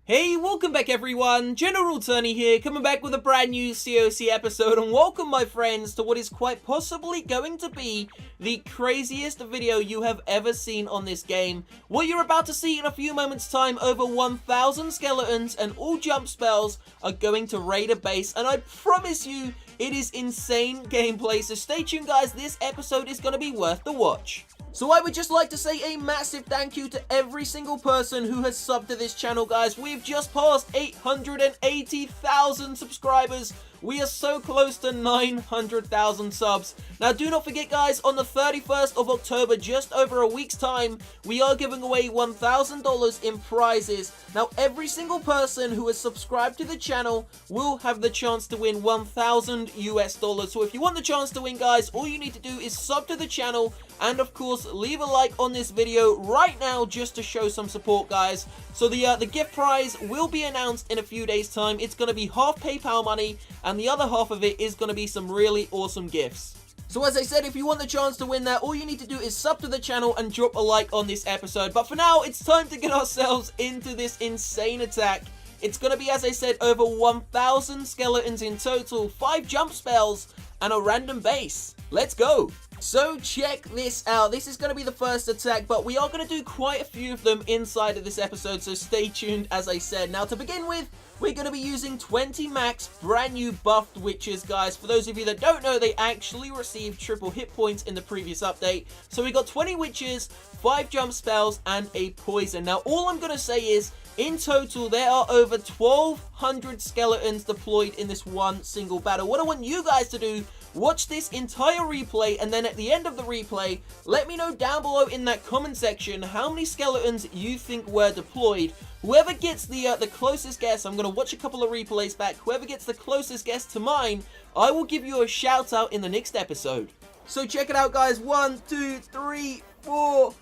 Hey, welcome back everyone, General Turney here, coming back with a brand new COC episode, and welcome my friends to what is quite possibly going to be the craziest video you have ever seen on this game. What you're about to see in a few moments time, over 1,000 skeletons and all jump spells are going to raid a base, and I promise you, it is insane gameplay, so stay tuned guys, this episode is going to be worth the watch. So I would just like to say a massive thank you to every single person who has subbed to this channel, guys. We've just passed 880,000 subscribers. We are so close to 900,000 subs. Now, do not forget, guys, on the 31st of October, just over a week's time, we are giving away $1,000 in prizes. Now, every single person who has subscribed to the channel will have the chance to win $1,000 US. So if you want the chance to win, guys, all you need to do is sub to the channel and, of course, leave a like on this video right now just to show some support, guys. So the gift prize will be announced in a few days' time. It's going to be half PayPal money, and the other half of it is going to be some really awesome gifts. So as I said, if you want the chance to win that, all you need to do is sub to the channel and drop a like on this episode. But for now, it's time to get ourselves into this insane attack. It's going to be, as I said, over 1,000 skeletons in total, 5 jump spells, and a random base. Let's go! So check this out, this is going to be the first attack, but we are going to do quite a few of them inside of this episode, so stay tuned as I said. Now to begin with, we're going to be using 20 max brand new buffed witches, guys. For those of you that don't know, they actually received triple hit points in the previous update. So we got 20 witches, 5 jump spells, and a poison. Now all I'm going to say is, in total, there are over 1,200 skeletons deployed in this one single battle. What I want you guys to do, watch this entire replay, and then at the end of the replay, let me know down below in that comment section how many skeletons you think were deployed. Whoever gets the closest guess, I'm going to watch a couple of replays back, whoever gets the closest guess to mine, I will give you a shout out in the next episode. So check it out guys, 1, 2, 3, 4...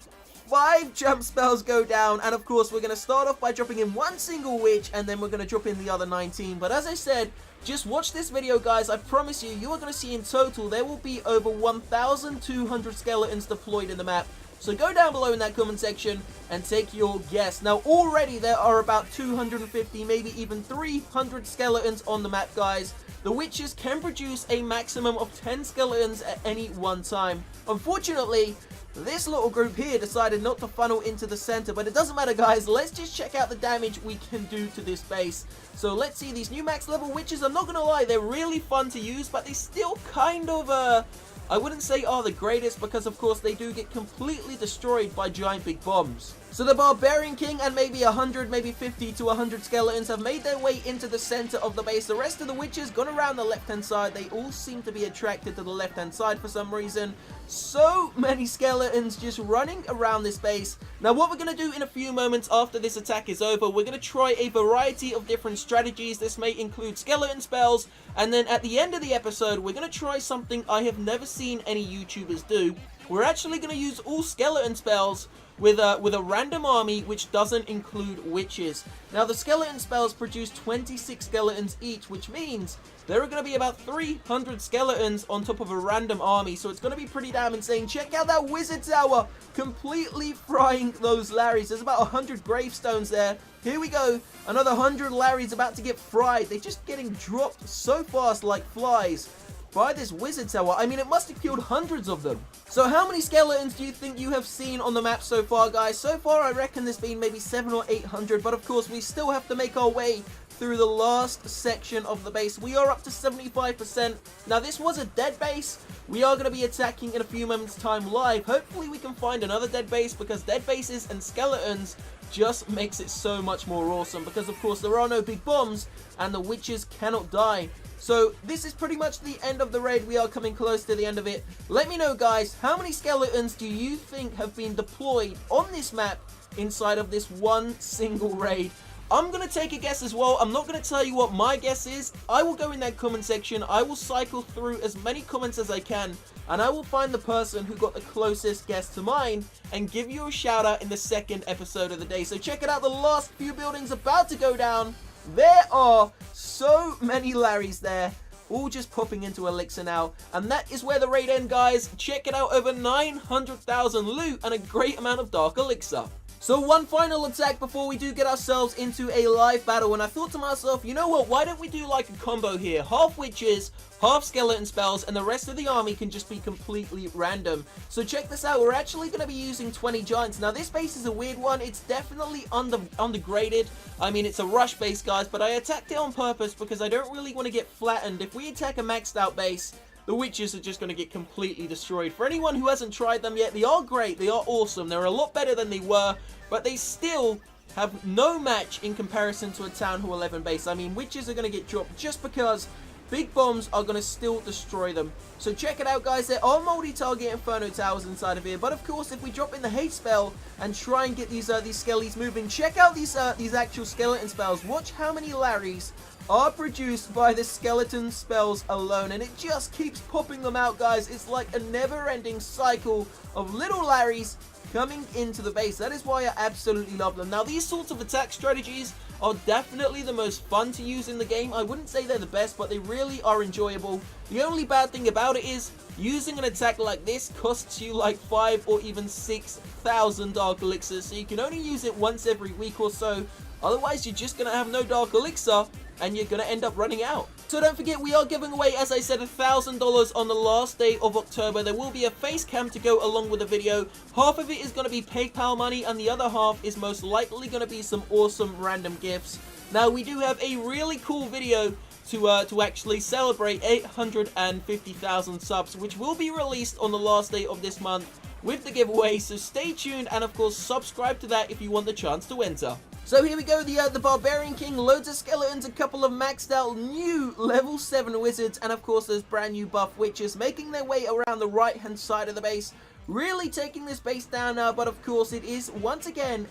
5 jump spells go down, and of course we're going to start off by dropping in one single witch, and then we're going to drop in the other 19. But as I said, just watch this video guys, I promise you, you are going to see in total there will be over 1,200 skeletons deployed in the map. So go down below in that comment section and take your guess. Now already there are about 250, maybe even 300 skeletons on the map, guys. The witches can produce a maximum of 10 skeletons at any one time. Unfortunately, this little group here decided not to funnel into the center, but it doesn't matter guys, let's just check out the damage we can do to this base. So let's see, these new max level witches, I'm not gonna lie, they're really fun to use, but they still kind of, I wouldn't say are the greatest, because of course they do get completely destroyed by giant big bombs. So the Barbarian King and maybe 100, maybe 50 to 100 skeletons have made their way into the center of the base. The rest of the witches gone around the left hand side. They all seem to be attracted to the left hand side for some reason. So many skeletons just running around this base. Now what we're going to do in a few moments after this attack is over, we're going to try a variety of different strategies. This may include skeleton spells, and then at the end of the episode we're going to try something I have never seen any YouTubers do. We're actually going to use all skeleton spells with a random army which doesn't include witches. Now the skeleton spells produce 26 skeletons each, which means there are going to be about 300 skeletons on top of a random army, so it's going to be pretty damn insane. Check out that wizard tower, completely frying those Larrys. There's about 100 gravestones there. Here we go, another 100 Larrys about to get fried. They're just getting dropped so fast like flies by this wizard tower. I mean, it must have killed hundreds of them. So how many skeletons do you think you have seen on the map so far, guys? So far, I reckon there's been maybe 700 or 800, but of course, we still have to make our way through the last section of the base. We are up to 75%. Now, this was a dead base. We are going to be attacking in a few moments' time live. Hopefully, we can find another dead base, because dead bases and skeletons just makes it so much more awesome, because of course there are no big bombs and the witches cannot die. So this is pretty much the end of the raid. We are coming close to the end of it. Let me know guys, how many skeletons do you think have been deployed on this map inside of this one single raid? I'm going to take a guess as well. I'm not going to tell you what my guess is. I will go in that comment section. I will cycle through as many comments as I can, and I will find the person who got the closest guess to mine and give you a shout out in the second episode of the day. So check it out, the last few buildings about to go down. There are so many Larrys there, all just popping into elixir now, and that is where the raid ends, guys. Check it out, over 900,000 loot and a great amount of dark elixir. So one final attack before we do get ourselves into a live battle, and I thought to myself, you know what, why don't we do like a combo here? Half witches, half skeleton spells, and the rest of the army can just be completely random. So check this out, we're actually going to be using 20 giants. Now this base is a weird one, it's definitely undergraded. I mean, it's a rush base, guys, but I attacked it on purpose because I don't really want to get flattened. If we attack a maxed out base, the witches are just going to get completely destroyed. For anyone who hasn't tried them yet, they are great, they are awesome, they're a lot better than they were, but they still have no match in comparison to a Town Hall 11 base. I mean, witches are going to get dropped just because big bombs are going to still destroy them. So check it out, guys, there are multi-target Inferno Towers inside of here, but of course, if we drop in the hate spell and try and get these skellies moving, check out these actual skeleton spells. Watch how many Larrys are produced by the skeleton spells alone, and it just keeps popping them out, guys. It's like a never-ending cycle of little Larrys coming into the base. That is why I absolutely love them. Now, these sorts of attack strategies are definitely the most fun to use in the game. I wouldn't say they're the best, but they really are enjoyable. The only bad thing about it is using an attack like this costs you like 5 or even 6,000 dark elixirs, so you can only use it once every week or so. Otherwise, you're just going to have no dark elixir, and you're going to end up running out. So don't forget, we are giving away, as I said, $1,000 on the last day of October. There will be a face cam to go along with the video. Half of it is going to be PayPal money, and the other half is most likely going to be some awesome random gifts. Now, we do have a really cool video to actually celebrate 850,000 subs, which will be released on the last day of this month with the giveaway. So stay tuned, and of course, subscribe to that if you want the chance to enter. So here we go, the Barbarian King, loads of skeletons, a couple of maxed out new level 7 wizards, and of course those brand new buff witches making their way around the right hand side of the base, really taking this base down now. But of course it is once again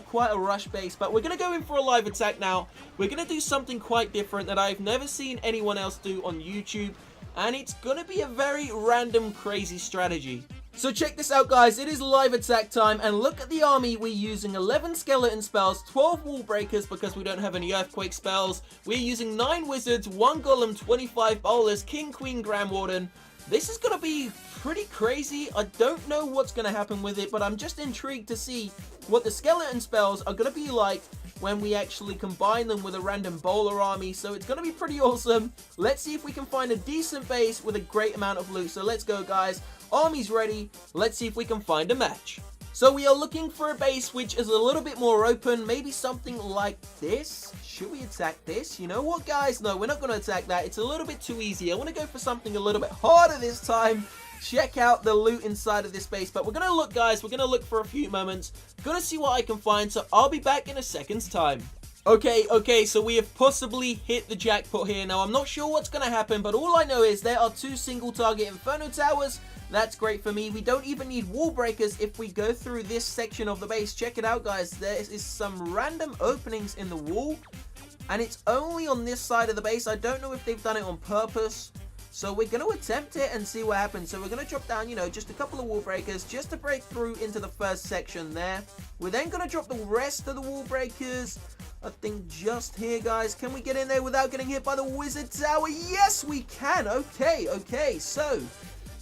quite a rush base. But we're going to go in for a live attack now. We're going to do something quite different that I've never seen anyone else do on YouTube, and it's going to be a very random, crazy strategy. So check this out, guys, it is live attack time, and look at the army. We're using 11 skeleton spells, 12 wall breakers because we don't have any earthquake spells. We're using 9 wizards, 1 golem, 25 bowlers, king, queen, grand warden. This is going to be pretty crazy. I don't know what's going to happen with it, but I'm just intrigued to see what the skeleton spells are going to be like when we actually combine them with a random bowler army. So it's going to be pretty awesome. Let's see if we can find a decent base with a great amount of loot. So let's go, guys. Army's ready. Let's see if we can find a match. So we are looking for a base which is a little bit more open. Maybe something like this. Should we attack this? You know what, guys? No, we're not going to attack that. It's a little bit too easy. I want to go for something a little bit harder this time. Check out the loot inside of this base. But we're going to look, guys. We're going to look for a few moments. Going to see what I can find. So I'll be back in a second's time. Okay, so we have possibly hit the jackpot here. Now, I'm not sure what's going to happen, but all I know is there are 2 single target Inferno Towers. That's great for me. We don't even need wall breakers if we go through this section of the base. Check it out, guys. There is some random openings in the wall, and it's only on this side of the base. I don't know if they've done it on purpose. So we're going to attempt it and see what happens. So we're going to drop down, you know, just a couple of wall breakers just to break through into the first section there. We're then going to drop the rest of the wall breakers, I think, just here, guys. Can we get in there without getting hit by the wizard tower? Yes, we can. Okay. So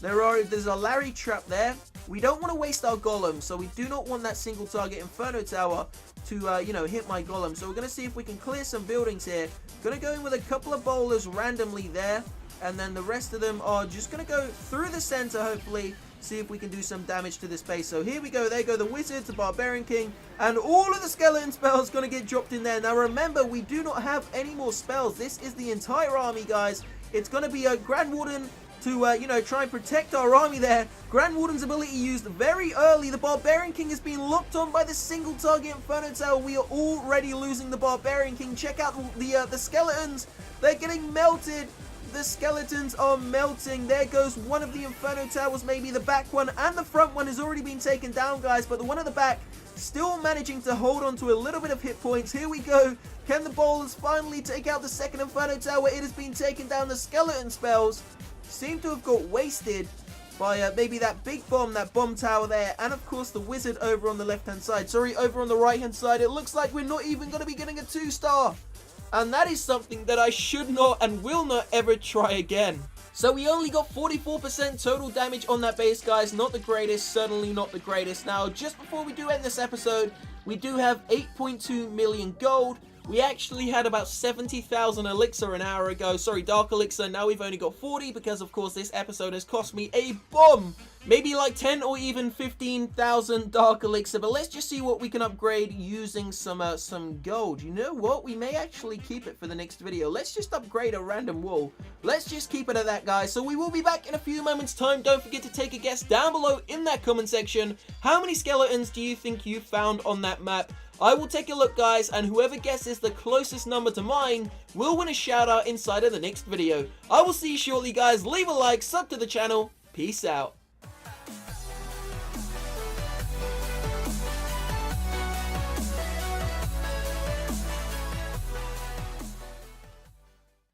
there's a Larry trap there. We don't want to waste our golem, so we do not want that single target Inferno Tower to, you know, hit my golem. So we're going to see if we can clear some buildings here. Going to go in with a couple of bowlers randomly there. And then the rest of them are just going to go through the center, hopefully. See if we can do some damage to this base. So here we go. There go the wizards, the Barbarian King. And all of the skeleton spells going to get dropped in there. Now remember, we do not have any more spells. This is the entire army, guys. It's going to be a Grand Warden to, you know, try and protect our army there. Grand Warden's ability used very early. The Barbarian King is being locked on by the single target Inferno Tower. We are already losing the Barbarian King. Check out the skeletons. They're getting melted. The skeletons are melting. There goes one of the Inferno Towers, maybe the back one, and the front one has already been taken down, guys, but the one at the back still managing to hold on to a little bit of hit points. Here we go. Can the bowlers finally take out the second Inferno Tower? It has been taken down. The skeleton spells seem to have got wasted by maybe that big bomb, that bomb tower there, and of course the wizard over on the left hand side. Sorry, over on the right hand side. It looks like we're not even going to be getting a 2-star. And that is something that I should not and will not ever try again. So we only got 44% total damage on that base, guys. Not the greatest, certainly not the greatest. Now, just before we do end this episode, we do have 8.2 million gold. We actually had about 70,000 elixir an hour ago. Sorry, dark elixir. Now we've only got 40 because, of course, this episode has cost me a bomb. Maybe like 10 or even 15,000 dark elixir. But let's just see what we can upgrade using some gold. You know what? We may actually keep it for the next video. Let's just upgrade a random wall. Let's just keep it at that, guys. So we will be back in a few moments' time. Don't forget to take a guess down below in that comment section. How many skeletons do you think you found on that map? I will take a look, guys, and whoever guesses the closest number to mine will win a shout out inside of the next video. I will see you shortly, guys. Leave a like, sub to the channel. Peace out.